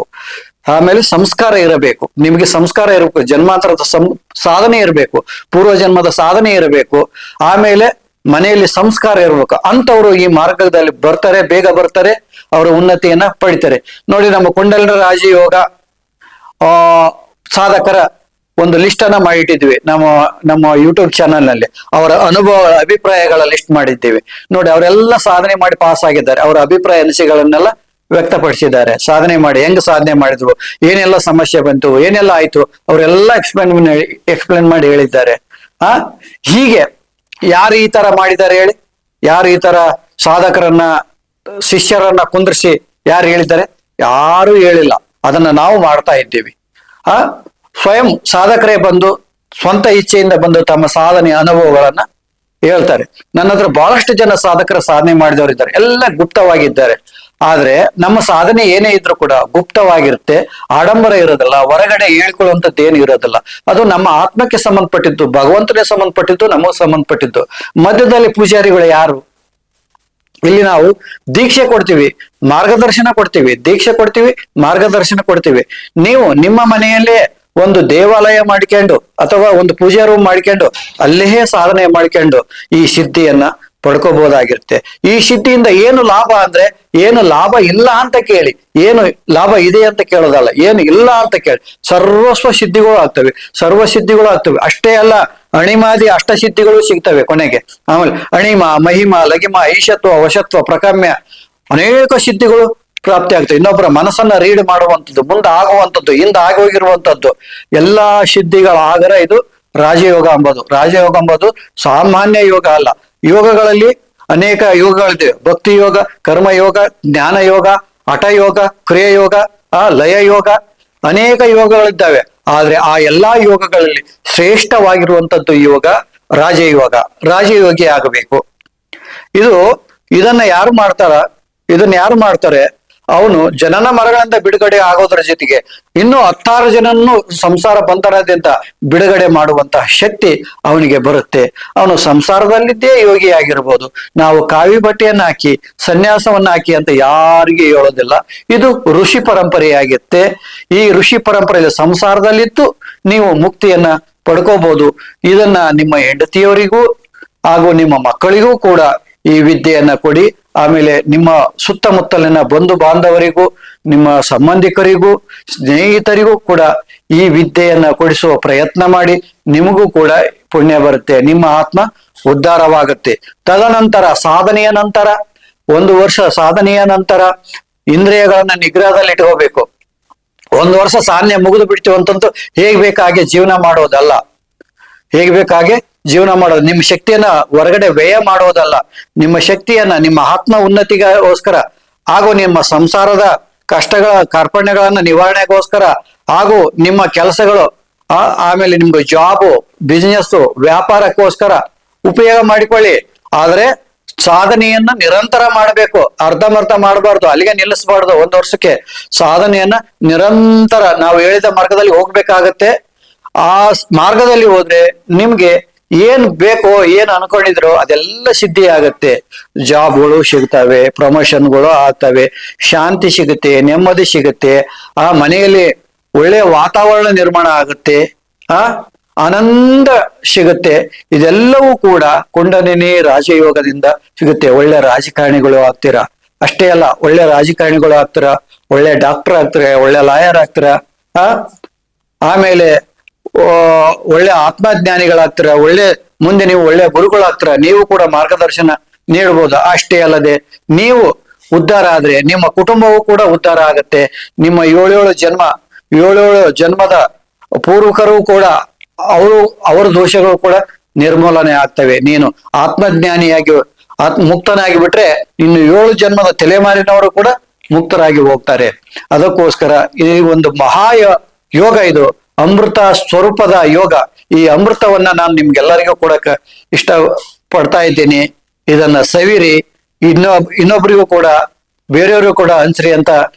ನಿಮಗೆ ಸಂಸ್ಕಾರ ಇರಬೇಕು, ಜನ್ಮಾಂತರದ ಸಾಧನೆ ಇರಬೇಕು, ಪೂರ್ವ ಜನ್ಮದ ಸಾಧನೆ ಇರಬೇಕು. ಆಮೇಲೆ ಮನೆಯಲ್ಲಿ ಸಂಸ್ಕಾರ ಇರಬೇಕು. ಅಂತವ್ರು ಈ ಮಾರ್ಗದಲ್ಲಿ ಬರ್ತಾರೆ, ಬೇಗ ಬರ್ತಾರೆ, ಅವರ ಉನ್ನತಿಯನ್ನ ಪಡಿತಾರೆ. ನೋಡಿ, ನಮ್ಮ ಕುಂಡಲಿನಿ ರಾಜಯೋಗ ಸಾಧಕರ ಒಂದು ಲಿಸ್ಟ್ ಅನ್ನ ಮಾಡಿಟ್ಟಿದ್ವಿ ನಮ್ಮ ಯೂಟ್ಯೂಬ್ ಚಾನಲ್ ನಲ್ಲಿ. ಅವರ ಅನುಭವ ಅಭಿಪ್ರಾಯಗಳ ಲಿಸ್ಟ್ ಮಾಡಿದ್ದೀವಿ. ನೋಡಿ, ಅವರೆಲ್ಲ ಸಾಧನೆ ಮಾಡಿ ಪಾಸ್ ಆಗಿದ್ದಾರೆ. ಅವರ ಅಭಿಪ್ರಾಯ ಅನಿಸಿಕೆಗಳನ್ನೆಲ್ಲ ವ್ಯಕ್ತಪಡಿಸಿದ್ದಾರೆ. ಸಾಧನೆ ಮಾಡಿ ಹೆಂಗ್ ಸಾಧನೆ ಮಾಡಿದ್ರು, ಏನೆಲ್ಲ ಸಮಸ್ಯೆ ಬಂತು, ಏನೆಲ್ಲ ಆಯ್ತು, ಅವರೆಲ್ಲ ಎಕ್ಸ್ಪ್ಲೇನ್ ಮಾಡಿ ಹೇಳಿದ್ದಾರೆ. ಹೀಗೆ ಯಾರು ಈ ತರ ಮಾಡಿದ್ದಾರೆ ಹೇಳಿ? ಯಾರು ಈ ತರ ಸಾಧಕರನ್ನ, ಶಿಷ್ಯರನ್ನ ಕುಂದ್ರಿಸಿ ಯಾರು ಹೇಳಿದ್ದಾರೆ? ಯಾರು ಹೇಳಿಲ್ಲ. ಅದನ್ನ ನಾವು ಮಾಡ್ತಾ ಇದ್ದೀವಿ. ಸ್ವಯಂ ಸಾಧಕರೇ ಬಂದು ಸ್ವಂತ ಇಚ್ಛೆಯಿಂದ ಬಂದು ತಮ್ಮ ಸಾಧನೆ ಅನುಭವಗಳನ್ನ ಹೇಳ್ತಾರೆ. ನನ್ನ ಹತ್ರ ಬಹಳಷ್ಟು ಜನ ಸಾಧಕರ ಸಾಧನೆ ಮಾಡಿದವರು ಇದ್ದಾರೆ, ಎಲ್ಲ ಗುಪ್ತವಾಗಿದ್ದಾರೆ. ಆದ್ರೆ ನಮ್ಮ ಸಾಧನೆ ಏನೇ ಇದ್ರೂ ಕೂಡ ಗುಪ್ತವಾಗಿರುತ್ತೆ, ಆಡಂಬರ ಇರೋದಿಲ್ಲ, ಹೊರಗಡೆ ಹೇಳ್ಕೊಳ್ಳುವಂಥದ್ದು ಏನು ಇರೋದಿಲ್ಲ. ಅದು ನಮ್ಮ ಆತ್ಮಕ್ಕೆ ಸಂಬಂಧಪಟ್ಟಿದ್ದು, ಭಗವಂತನಿಗೆ ಸಂಬಂಧಪಟ್ಟಿದ್ದು, ನಮಗೆ ಸಂಬಂಧಪಟ್ಟಿದ್ದು. ಮಧ್ಯದಲ್ಲಿ ಪೂಜಾರಿಗಳು ಯಾರು? ಇಲ್ಲಿ ನಾವು ದೀಕ್ಷೆ ಕೊಡ್ತೀವಿ, ಮಾರ್ಗದರ್ಶನ ಕೊಡ್ತೀವಿ, ದೀಕ್ಷೆ ಕೊಡ್ತೀವಿ, ಮಾರ್ಗದರ್ಶನ ಕೊಡ್ತೀವಿ. ನೀವು ನಿಮ್ಮ ಮನೆಯಲ್ಲೇ ಒಂದು ದೇವಾಲಯ ಮಾಡ್ಕೊಂಡು ಅಥವಾ ಒಂದು ಪೂಜಾ ರೂಮ್ ಮಾಡ್ಕೊಂಡು ಅಲ್ಲೇ ಸಾಧನೆ ಮಾಡ್ಕೊಂಡು ಈ ಸಿದ್ಧಿಯನ್ನ ಪಡ್ಕೋಬಹುದಾಗಿರುತ್ತೆ. ಈ ಸಿದ್ಧಿಯಿಂದ ಏನು ಲಾಭ ಅಂದ್ರೆ, ಏನು ಲಾಭ ಇಲ್ಲ ಅಂತ ಕೇಳಿ, ಏನು ಲಾಭ ಇದೆ ಅಂತ ಕೇಳೋದಲ್ಲ, ಏನು ಇಲ್ಲ ಅಂತ ಕೇಳಿ. ಸರ್ವ ಸಿದ್ಧಿಗಳು ಆಗ್ತವೆ. ಅಷ್ಟೇ ಅಲ್ಲ, ಅಣಿಮಾದಿ ಅಷ್ಟಸಿದ್ಧಿಗಳು ಸಿಗ್ತವೆ ಕೊನೆಗೆ. ಆಮೇಲೆ ಅಣಿಮ, ಮಹಿಮ, ಲಗಿಮ, ಐಶತ್ವ, ವಶತ್ವ, ಪ್ರಕಮ್ಯ, ಅನೇಕ ಸಿದ್ಧಿಗಳು ಪ್ರಾಪ್ತಿ ಆಗ್ತವೆ. ಇನ್ನೊಬ್ಬರ ಮನಸ್ಸನ್ನ ರೀಡ್ ಮಾಡುವಂಥದ್ದು, ಮುಂದೆ ಆಗುವಂಥದ್ದು, ಹಿಂದೆ ಆಗೋಗಿರುವಂಥದ್ದು ಎಲ್ಲಾ ಸಿದ್ಧಿಗಳ ಆಗರ ಇದು ರಾಜಯೋಗ ಎಂಬುದು ಸಾಮಾನ್ಯ ಯೋಗ ಅಲ್ಲ. ಯೋಗಗಳಲ್ಲಿ ಅನೇಕ ಯೋಗಗಳಿವೆ. ಭಕ್ತಿ ಯೋಗ, ಕರ್ಮಯೋಗ, ಜ್ಞಾನ ಯೋಗ, ಹಠಯೋಗ, ಕ್ರಿಯಾಯೋಗ, ಲಯ ಯೋಗ, ಅನೇಕ ಯೋಗಗಳಿದ್ದಾವೆ. ಆದ್ರೆ ಆ ಎಲ್ಲಾ ಯೋಗಗಳಲ್ಲಿ ಶ್ರೇಷ್ಠವಾಗಿರುವಂತದ್ದು ಯೋಗ ರಾಜಯೋಗಿ ಆಗಬೇಕು. ಇದನ್ನ ಯಾರು ಮಾಡ್ತಾರೆ? ಅವನು ಜನನ ಮರಗಳಿಂದ ಬಿಡುಗಡೆ ಆಗೋದ್ರ ಜೊತೆಗೆ ಇನ್ನೂ 10,000 ಜನನ್ನು ಸಂಸಾರ ಬಂಧನದಿಂದ ಬಿಡುಗಡೆ ಮಾಡುವಂತಹ ಶಕ್ತಿ ಅವನಿಗೆ ಬರುತ್ತೆ. ಅವನು ಸಂಸಾರದಲ್ಲಿದ್ದೇ ಯೋಗಿ ಆಗಿರ್ಬೋದು. ನಾವು ಕಾವಿ ಬಟ್ಟೆಯನ್ನ ಹಾಕಿ, ಸನ್ಯಾಸವನ್ನ ಹಾಕಿ ಅಂತ ಯಾರಿಗೆ ಹೇಳೋದಿಲ್ಲ. ಇದು ಋಷಿ ಪರಂಪರೆಯಾಗಿರುತ್ತೆ. ಈ ಋಷಿ ಪರಂಪರೆಯಲ್ಲಿ ಸಂಸಾರದಲ್ಲಿದ್ದು ನೀವು ಮುಕ್ತಿಯನ್ನ ಪಡ್ಕೋಬಹುದು. ಇದನ್ನ ನಿಮ್ಮ ಹೆಂಡತಿಯವರಿಗೂ ಹಾಗೂ ನಿಮ್ಮ ಮಕ್ಕಳಿಗೂ ಕೂಡ ಈ ವಿದ್ಯೆಯನ್ನ ಕೊಡಿ. ಆಮೇಲೆ ನಿಮ್ಮ ಸುತ್ತಮುತ್ತಲಿನ ಬಂಧು ಬಾಂಧವರಿಗೂ, ನಿಮ್ಮ ಸಂಬಂಧಿಕರಿಗೂ, ಸ್ನೇಹಿತರಿಗೂ ಕೂಡ ಈ ವಿದ್ಯೆಯನ್ನ ಕೊಡಿಸುವ ಪ್ರಯತ್ನ ಮಾಡಿ. ನಿಮಗೂ ಕೂಡ ಪುಣ್ಯ ಬರುತ್ತೆ, ನಿಮ್ಮ ಆತ್ಮ ಉದ್ಧಾರವಾಗುತ್ತೆ. ತದನಂತರ ಸಾಧನೆಯ ನಂತರ 1 ವರ್ಷ ಸಾಧನೆಯ ನಂತರ ಇಂದ್ರಿಯಗಳನ್ನ ನಿಗ್ರಹದಲ್ಲಿ ಇಟ್ಕೋಬೇಕು. 1 ವರ್ಷ ಸಾಧನೆ ಮುಗಿದು ಬಿಡ್ತೀವಿ ಅಂತಂದು ಹೇಗ್ ಬೇಕಾಗೆ ಜೀವನ ಮಾಡೋದಲ್ಲ. ನಿಮ್ಮ ಶಕ್ತಿಯನ್ನ ಹೊರಗಡೆ ವ್ಯಯ ಮಾಡೋದಲ್ಲ. ನಿಮ್ಮ ಶಕ್ತಿಯನ್ನ ನಿಮ್ಮ ಆತ್ಮ ಉನ್ನತಿಗೋಸ್ಕರ ಹಾಗೂ ನಿಮ್ಮ ಸಂಸಾರದ ಕಷ್ಟಗಳ ಕಾರ್ಪಣ್ಯಗಳನ್ನ ನಿವಾರಣೆಗೋಸ್ಕರ ಹಾಗೂ ನಿಮ್ಮ ಕೆಲಸಗಳು, ಆಮೇಲೆ ನಿಮ್ಗೆ ಜಾಬು, ಬಿಸ್ನೆಸ್, ವ್ಯಾಪಾರಕ್ಕೋಸ್ಕರ ಉಪಯೋಗ ಮಾಡಿಕೊಳ್ಳಿ. ಆದ್ರೆ ಸಾಧನೆಯನ್ನ ನಿರಂತರ ಮಾಡಬೇಕು. ಅರ್ಧಮರ್ಧ ಮಾಡಬಾರ್ದು, ಅಲ್ಲಿಗೆ ನಿಲ್ಲಿಸಬಾರ್ದು. 1 ವರ್ಷಕ್ಕೆ ಸಾಧನೆಯನ್ನ ನಿರಂತರ ನಾವು ಹೇಳಿದ ಮಾರ್ಗದಲ್ಲಿ ಹೋಗ್ಬೇಕಾಗತ್ತೆ. ಆ ಮಾರ್ಗದಲ್ಲಿ ಹೋದ್ರೆ ನಿಮ್ಗೆ ಏನ್ ಬೇಕೋ ಏನ್ ಅನ್ಕೊಂಡಿದ್ರು ಅದೆಲ್ಲ ಸಿದ್ಧಿ ಆಗತ್ತೆ. ಜಾಬ್ಗಳು ಸಿಗ್ತವೆ, ಪ್ರಮೋಷನ್ಗಳು ಆಗ್ತವೆ, ಶಾಂತಿ ಸಿಗುತ್ತೆ, ನೆಮ್ಮದಿ ಸಿಗುತ್ತೆ, ಆ ಮನೆಯಲ್ಲಿ ಒಳ್ಳೆಯ ವಾತಾವರಣ ನಿರ್ಮಾಣ ಆಗುತ್ತೆ, ಆ ಆನಂದ ಸಿಗುತ್ತೆ. ಇದೆಲ್ಲವೂ ಕೂಡ ಕುಂಡಲಿನಿ ರಾಜಯೋಗದಿಂದ ಸಿಗುತ್ತೆ. ಒಳ್ಳೆ ರಾಜಕಾರಣಿಗಳು ಆಗ್ತೀರಾ. ಅಷ್ಟೇ ಅಲ್ಲ, ಒಳ್ಳೆ ರಾಜಕಾರಣಿಗಳು ಆಗ್ತೀರಾ, ಒಳ್ಳೆ ಡಾಕ್ಟರ್ ಆಗ್ತೀರಾ, ಒಳ್ಳೆ ಲಾಯರ್ ಆಗ್ತೀರಾ, ಆ ಆಮೇಲೆ ಒಳ್ಳೆ ಆತ್ಮಜ್ಞಾನಿಗಳಾಗ್ತೀರಾ, ಮುಂದೆ ನೀವು ಒಳ್ಳೆ ಗುರುಗಳಾಗ್ತೀರಾ. ನೀವು ಕೂಡ ಮಾರ್ಗದರ್ಶನ ನೀಡಬಹುದು. ಅಷ್ಟೇ ಅಲ್ಲದೆ ನೀವು ಉದ್ಧಾರ ಆದ್ರೆ ನಿಮ್ಮ ಕುಟುಂಬವೂ ಕೂಡ ಉದ್ಧಾರ ಆಗತ್ತೆ. ನಿಮ್ಮ ಏಳೇಳು ಜನ್ಮದ ಪೂರ್ವಕರು ಕೂಡ ಅವರ ದೋಷಗಳು ಕೂಡ ನಿರ್ಮೂಲನೆ ಆಗ್ತವೆ. ನೀನು ಆತ್ಮಜ್ಞಾನಿಯಾಗಿ ಮುಕ್ತನಾಗಿ ಬಿಟ್ರೆ ಇನ್ನು 7 ಜನ್ಮದ ತಲೆಮಾರಿನವರು ಕೂಡ ಮುಕ್ತರಾಗಿ ಹೋಗ್ತಾರೆ. ಅದಕ್ಕೋಸ್ಕರ ಈ ಒಂದು ಯೋಗ ಇದು ಅಮೃತ ಸ್ವರೂಪದ ಯೋಗ. ಈ ಅಮೃತವನ್ನ ನಾನು ನಿಮ್ಗೆಲ್ಲರಿಗೂ ಕೊಡಕ ಇಷ್ಟ ಪಡ್ತಾ ಇದ್ದೀನಿ. ಇದನ್ನ ಸವಿರಿ, ಇನ್ನೊಬ್ರಿಗೂ ಕೂಡ ಬೇರೆಯವ್ರಿಗೂ ಕೂಡ ಹಂಚ್ರಿ ಅಂತ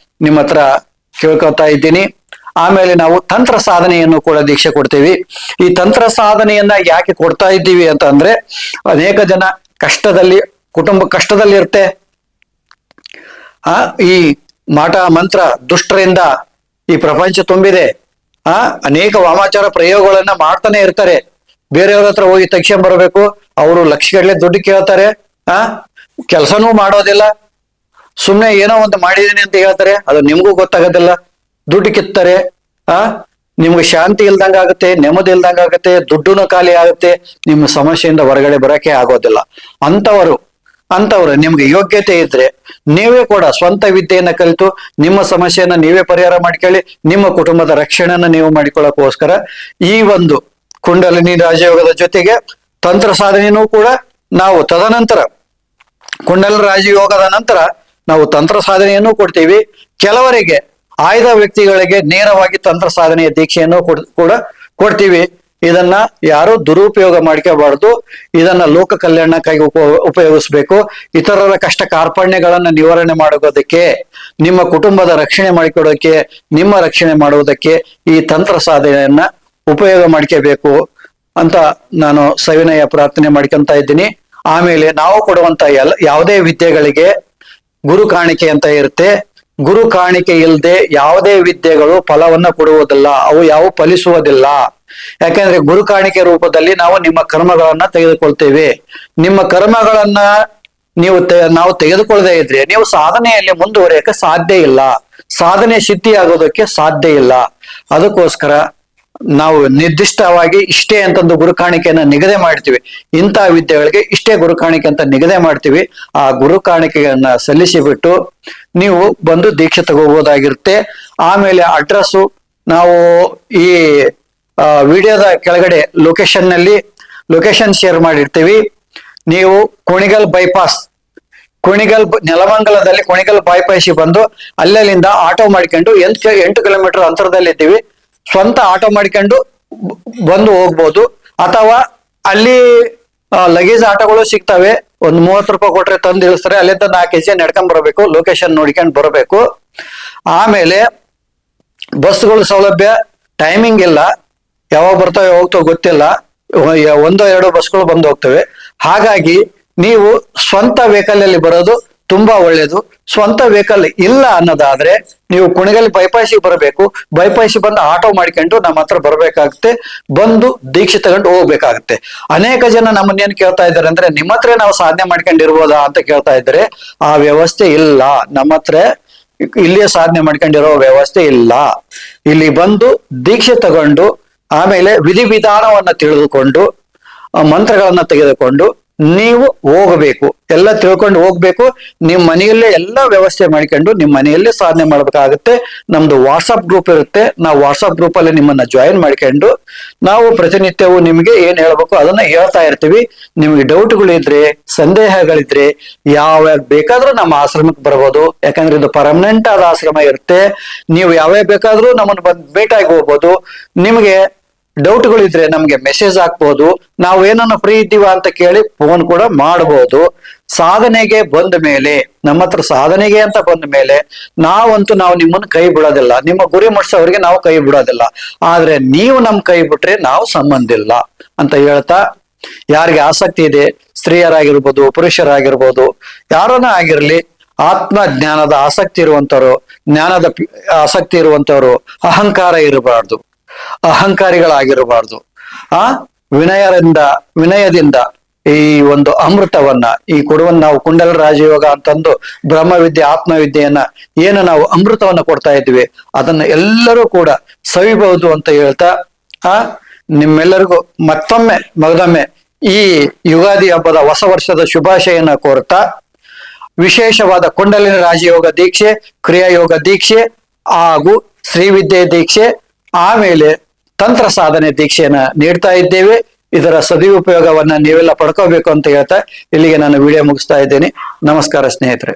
ನಿಮ್ಮ ಹತ್ರ ಕೇಳ್ಕೊತಾ ಇದ್ದೀನಿ. ಆಮೇಲೆ ನಾವು ತಂತ್ರ ಸಾಧನೆಯನ್ನು ಕೂಡ ದೀಕ್ಷೆ ಕೊಡ್ತೀವಿ. ಈ ತಂತ್ರ ಸಾಧನೆಯನ್ನ ಯಾಕೆ ಕೊಡ್ತಾ ಇದ್ದೀವಿ ಅಂತ ಅಂದ್ರೆ, ಅನೇಕ ಜನ ಕುಟುಂಬ ಕಷ್ಟದಲ್ಲಿ ಇರುತ್ತೆ. ಈ ಮಾಟ ಮಂತ್ರ ದುಷ್ಟರಿಂದ ಈ ಪ್ರಪಂಚ ತುಂಬಿದೆ. ಅನೇಕ ವಾಮಾಚಾರ ಪ್ರಯೋಗಗಳನ್ನ ಮಾಡ್ತಾನೆ ಇರ್ತಾರೆ. ಬೇರೆಯವ್ರ ಹತ್ರ ಹೋಗಿ ತಕ್ಷಣ ಬರಬೇಕು, ಅವರು ಲಕ್ಷಗಟ್ಟಲೆ ದುಡ್ಡು ಕೇಳ್ತಾರೆ, ಕೆಲಸನೂ ಮಾಡೋದಿಲ್ಲ, ಸುಮ್ನೆ ಏನೋ ಒಂದು ಮಾಡಿದೀನಿ ಅಂತ ಹೇಳ್ತಾರೆ, ಅದು ನಿಮ್ಗೂ ಗೊತ್ತಾಗೋದಿಲ್ಲ, ದುಡ್ಡು ಕಿತ್ತಾರೆ. ನಿಮ್ಗೆ ಶಾಂತಿ ಇಲ್ದಂಗ ಆಗುತ್ತೆ, ನೆಮ್ಮದಿ ಇಲ್ದಂಗ ಆಗುತ್ತೆ, ದುಡ್ಡುನು ಖಾಲಿ ಆಗುತ್ತೆ, ನಿಮ್ಮ ಸಮಸ್ಯೆಯಿಂದ ಹೊರಗಡೆ ಬರಕ್ಕೆ ಆಗೋದಿಲ್ಲ. ಅಂತವರು ನಿಮ್ಗೆ ಯೋಗ್ಯತೆ ಇದ್ರೆ ನೀವೇ ಕೂಡ ಸ್ವಂತ ವಿದ್ಯೆಯನ್ನ ಕಲಿತು ನಿಮ್ಮ ಸಮಸ್ಯೆಯನ್ನ ನೀವೇ ಪರಿಹಾರ ಮಾಡ್ಕೊಳ್ಳಿ. ನಿಮ್ಮ ಕುಟುಂಬದ ರಕ್ಷಣೆಯನ್ನ ನೀವು ಮಾಡಿಕೊಳ್ಳೋಕೋಸ್ಕರ ಈ ಒಂದು ಕುಂಡಲಿನಿ ರಾಜಯೋಗದ ಜೊತೆಗೆ ತಂತ್ರ ಸಾಧನೆಯೂ ಕೂಡ ನಾವು ತದನಂತರ ಕುಂಡಲಿನಿ ರಾಜಯೋಗದ ನಂತರ ನಾವು ತಂತ್ರ ಸಾಧನೆಯನ್ನು ಕೊಡ್ತೀವಿ. ಕೆಲವರಿಗೆ ಆಯ್ದ ವ್ಯಕ್ತಿಗಳಿಗೆ ನೇರವಾಗಿ ತಂತ್ರ ಸಾಧನೆಯ ದೀಕ್ಷೆಯನ್ನು ಕೂಡ ಕೊಡ್ತೀವಿ. ಇದನ್ನ ಯಾರು ದುರುಪಯೋಗ ಮಾಡ್ಕೋಬಾರ್ದು. ಇದನ್ನ ಲೋಕ ಕಲ್ಯಾಣಕ್ಕಾಗಿ ಉಪಯೋಗಿಸ್ಬೇಕು. ಇತರರ ಕಷ್ಟ ಕಾರ್ಪಣ್ಯಗಳನ್ನ ನಿವಾರಣೆ ಮಾಡೋದಕ್ಕೆ, ನಿಮ್ಮ ಕುಟುಂಬದ ರಕ್ಷಣೆ ಮಾಡಿಕೊಡೋಕೆ, ನಿಮ್ಮ ರಕ್ಷಣೆ ಮಾಡುವುದಕ್ಕೆ ಈ ತಂತ್ರ ಸಾಧನೆಯನ್ನ ಉಪಯೋಗ ಮಾಡ್ಕೋಬೇಕು ಅಂತ ನಾನು ಸವಿನಯ ಪ್ರಾರ್ಥನೆ ಮಾಡ್ಕೊಂತ ಇದ್ದೀನಿ. ಆಮೇಲೆ ನಾವು ಕೊಡುವಂತ ಯಾವುದೇ ವಿದ್ಯೆಗಳಿಗೆ ಗುರು ಕಾಣಿಕೆ ಅಂತ ಇರುತ್ತೆ. ಗುರು ಕಾಣಿಕೆ ಇಲ್ಲದೆ ಯಾವುದೇ ವಿದ್ಯೆಗಳು ಫಲವನ್ನ ಕೊಡುವುದಿಲ್ಲ, ಅವು ಯಾವ ಫಲಿಸುವುದಿಲ್ಲ. ಯಾಕೆಂದ್ರೆ ಗುರು ಕಾಣಿಕೆ ರೂಪದಲ್ಲಿ ನಾವು ನಿಮ್ಮ ಕರ್ಮಗಳನ್ನ ತೆಗೆದುಕೊಳ್ತೇವೆ. ನಿಮ್ಮ ಕರ್ಮಗಳನ್ನ ನಾವು ತೆಗೆದುಕೊಳ್ಳದೆ ಇದ್ರೆ ನೀವು ಸಾಧನೆಯಲ್ಲಿ ಮುಂದುವರಿಯಕ್ಕೆ ಸಾಧ್ಯ ಇಲ್ಲ, ಸಾಧನೆ ಸಿದ್ಧಿಯಾಗೋದಕ್ಕೆ ಸಾಧ್ಯ ಇಲ್ಲ. ಅದಕ್ಕೋಸ್ಕರ ನಾವು ನಿರ್ದಿಷ್ಟವಾಗಿ ಇಷ್ಟೇ ಅಂತಂದು ಗುರು ಕಾಣಿಕೆಯನ್ನ ನಿಗದಿ ಮಾಡ್ತೀವಿ. ಇಂತಹ ವಿದ್ಯೆಗಳಿಗೆ ಇಷ್ಟೇ ಗುರು ಕಾಣಿಕೆ ಅಂತ ನಿಗದಿ ಮಾಡ್ತೀವಿ. ಆ ಗುರು ಕಾಣಿಕೆಯನ್ನ ಸಲ್ಲಿಸಿಬಿಟ್ಟು ನೀವು ಬಂದು ದೀಕ್ಷೆ ತಗೋಬಹುದಾಗಿರುತ್ತೆ. ಆಮೇಲೆ ಅಡ್ರೆಸ್ಸು ನಾವು ಈ ವಿಡಿಯೋದ ಕೆಳಗಡೆ ಲೊಕೇಶನ್ ಶೇರ್ ಮಾಡಿರ್ತೀವಿ. ನೀವು ಕುಣಿಗಲ್ ಬೈಪಾಸ್, ನೆಲಮಂಗಲದಲ್ಲಿ ಕುಣಿಗಲ್ ಬೈಪಾಸ್ ಬಂದು ಅಲ್ಲಿಂದ ಆಟೋ ಮಾಡ್ಕೊಂಡು 8 ಕಿಲೋಮೀಟರ್ ಅಂತರದಲ್ಲಿದ್ದೀವಿ. ಸ್ವಂತ ಆಟೋ ಮಾಡ್ಕೊಂಡು ಬಂದು ಹೋಗ್ಬೋದು. ಅಥವಾ ಅಲ್ಲಿ ಲಗೇಜ್ ಆಟೋಗಳು ಸಿಗ್ತವೆ, ಒಂದು 30 ರೂಪಾಯಿ ಕೊಟ್ರೆ ತಂದು ಇಳಿಸ್ತಾರೆ. ಅಲ್ಲಿಂದ 4 ಹೆಜ್ಜೆ ನಡ್ಕೊಂಡ್ ಬರಬೇಕು, ಲೊಕೇಶನ್ ನೋಡ್ಕೊಂಡು ಬರಬೇಕು. ಆಮೇಲೆ ಬಸ್ಗಳು ಸೌಲಭ್ಯ ಟೈಮಿಂಗ್ ಇಲ್ಲ, ಯಾವಾಗ ಬರ್ತಾವೆ ಹೋಗ್ತಾವೆ ಗೊತ್ತಿಲ್ಲ, 1-2 ಬಸ್ಗಳು ಬಂದು ಹೋಗ್ತವೆ. ಹಾಗಾಗಿ ನೀವು ಸ್ವಂತ ವೆಹಿಕಲ್ ಅಲ್ಲಿ ಬರೋದು ತುಂಬಾ ಒಳ್ಳೇದು. ಸ್ವಂತ ವೆಹಿಕಲ್ ಇಲ್ಲ ಅನ್ನೋದಾದ್ರೆ ನೀವು ಕುಣಿಗಲ್ ಬೈಪಾಸಿಗೆ ಬರಬೇಕು. ಬೈಪಾಸಿಗೆ ಬಂದು ಆಟೋ ಮಾಡ್ಕೊಂಡು ನಮ್ಮ ಹತ್ರ ಬರ್ಬೇಕಾಗುತ್ತೆ, ಬಂದು ದೀಕ್ಷೆ ತಗೊಂಡು ಹೋಗ್ಬೇಕಾಗುತ್ತೆ. ಅನೇಕ ಜನ ನಮ್ಮನ್ನೇನ್ ಕೇಳ್ತಾ ಇದ್ದಾರೆ ಅಂದ್ರೆ, ನಿಮ್ಮ ಹತ್ರ ನಾವು ಸಾಧನೆ ಮಾಡ್ಕೊಂಡಿರ್ಬೋದಾ ಅಂತ ಕೇಳ್ತಾ ಇದ್ದಾರೆ. ಆ ವ್ಯವಸ್ಥೆ ಇಲ್ಲ ನಮ್ಮ ಹತ್ರ, ಇಲ್ಲಿಯೇ ಸಾಧನೆ ಮಾಡ್ಕೊಂಡಿರೋ ವ್ಯವಸ್ಥೆ ಇಲ್ಲ. ಇಲ್ಲಿ ಬಂದು ದೀಕ್ಷೆ ತಗೊಂಡು ಆಮೇಲೆ ವಿಧಿವಿಧಾನವನ್ನ ತಿಳಿದುಕೊಂಡು ಮಂತ್ರಗಳನ್ನ ತೆಗೆದುಕೊಂಡು ನೀವು ಹೋಗಬೇಕು. ಎಲ್ಲ ತಿಳ್ಕೊಂಡು ಹೋಗ್ಬೇಕು. ನಿಮ್ಮ ಮನೆಯಲ್ಲೇ ಎಲ್ಲ ವ್ಯವಸ್ಥೆ ಮಾಡ್ಕೊಂಡು ನಿಮ್ಮ ಮನೆಯಲ್ಲೇ ಸಾಧನೆ ಮಾಡ್ಬೇಕಾಗುತ್ತೆ. ನಮ್ದು ವಾಟ್ಸಪ್ ಗ್ರೂಪ್ ಇರುತ್ತೆ. ನಾವು ವಾಟ್ಸಪ್ ಗ್ರೂಪ್ ಅಲ್ಲಿ ನಿಮ್ಮನ್ನ ಜಾಯಿನ್ ಮಾಡ್ಕೊಂಡು ನಾವು ಪ್ರತಿನಿತ್ಯವೂ ನಿಮ್ಗೆ ಏನ್ ಹೇಳ್ಬೇಕು ಅದನ್ನ ಹೇಳ್ತಾ ಇರ್ತೀವಿ. ನಿಮ್ಗೆ ಡೌಟ್ಗಳಿದ್ರೆ, ಸಂದೇಹಗಳಿದ್ರೆ ಯಾವ್ಯಾವ ಬೇಕಾದ್ರೂ ನಮ್ಮ ಆಶ್ರಮಕ್ಕೆ ಬರ್ಬೋದು. ಯಾಕಂದ್ರೆ ಇದು ಪರ್ಮನೆಂಟ್ ಆದ ಆಶ್ರಮ ಇರುತ್ತೆ. ನೀವು ಯಾವ್ಯಾವ ಬೇಕಾದ್ರೂ ನಮ್ಮನ್ನು ಬಂದು ಭೇಟಿಯಾಗಿ ಹೋಗ್ಬೋದು. ನಿಮ್ಗೆ ಡೌಟ್ಗಳಿದ್ರೆ ನಮ್ಗೆ ಮೆಸೇಜ್ ಹಾಕ್ಬೋದು. ನಾವು ಏನನ್ನ ಫ್ರೀ ಇದ್ದೀವ ಅಂತ ಕೇಳಿ ಫೋನ್ ಕೂಡ ಮಾಡಬಹುದು. ಸಾಧನೆಗೆ ಬಂದ ಮೇಲೆ, ನಮ್ಮ ಹತ್ರ ಸಾಧನೆಗೆ ಅಂತ ಬಂದ ಮೇಲೆ ನಾವು ನಿಮ್ಮನ್ನು ಕೈ ಬಿಡೋದಿಲ್ಲ. ನಿಮ್ಮ ಗುರಿ ಮುಟ್ಸೋರಿಗೆ ನಾವು ಕೈ ಬಿಡೋದಿಲ್ಲ. ಆದ್ರೆ ನೀವು ನಮ್ ಕೈ ಬಿಟ್ರೆ ನಾವು ಸಂಬಂಧ ಇಲ್ಲ ಅಂತ ಹೇಳ್ತಾ ಯಾರಿಗೆ ಆಸಕ್ತಿ ಇದೆ, ಸ್ತ್ರೀಯರಾಗಿರ್ಬೋದು, ಪುರುಷರಾಗಿರ್ಬೋದು, ಯಾರನ್ನ ಆಗಿರ್ಲಿ, ಆತ್ಮ ಜ್ಞಾನದ ಆಸಕ್ತಿ ಇರುವಂತವರು, ಜ್ಞಾನದ ಆಸಕ್ತಿ ಇರುವಂತವರು ಅಹಂಕಾರ ಇರಬಾರ್ದು, ಅಹಂಕಾರಿಗಳಾಗಿರಬಾರ್ದು. ವಿನಯದಿಂದ ಈ ಒಂದು ಅಮೃತವನ್ನ ಈ ಕೊಡುವನ್ನ ನಾವು ಕುಂಡಲ ರಾಜಯೋಗ ಅಂತಂದು ಬ್ರಹ್ಮವಿದ್ಯೆ, ಆತ್ಮವಿದ್ಯೆಯನ್ನ ಏನು ನಾವು ಅಮೃತವನ್ನ ಕೊಡ್ತಾ ಇದ್ವಿ, ಅದನ್ನ ಎಲ್ಲರೂ ಕೂಡ ಸವಿಬಹುದು ಅಂತ ಹೇಳ್ತಾ ನಿಮ್ಮೆಲ್ಲರಿಗೂ ಮಗದೊಮ್ಮೆ ಈ ಯುಗಾದಿ ಹಬ್ಬದ ಹೊಸ ವರ್ಷದ ಶುಭಾಶಯನ ಕೋರ್ತಾ, ವಿಶೇಷವಾದ ಕುಂಡಲಿನಿ ರಾಜಯೋಗ ದೀಕ್ಷೆ, ಕ್ರಿಯಾಯೋಗ ದೀಕ್ಷೆ ಹಾಗೂ ಶ್ರೀವಿದ್ಯೆ ದೀಕ್ಷೆ, ಆಮೇಲೆ ತಂತ್ರ ಸಾಧನೆ ದೀಕ್ಷೆಯನ್ನ ನೀಡ್ತಾ ಇದ್ದೇವೆ. ಇದರ ಸದುಪಯೋಗವನ್ನ ನೀವೆಲ್ಲ ಪಡ್ಕೋಬೇಕು ಅಂತ ಹೇಳ್ತಾ ಇಲ್ಲಿಗೆ ನಾನು ವಿಡಿಯೋ ಮುಗಿಸ್ತಾ ಇದ್ದೇನೆ. ನಮಸ್ಕಾರ ಸ್ನೇಹಿತರೆ.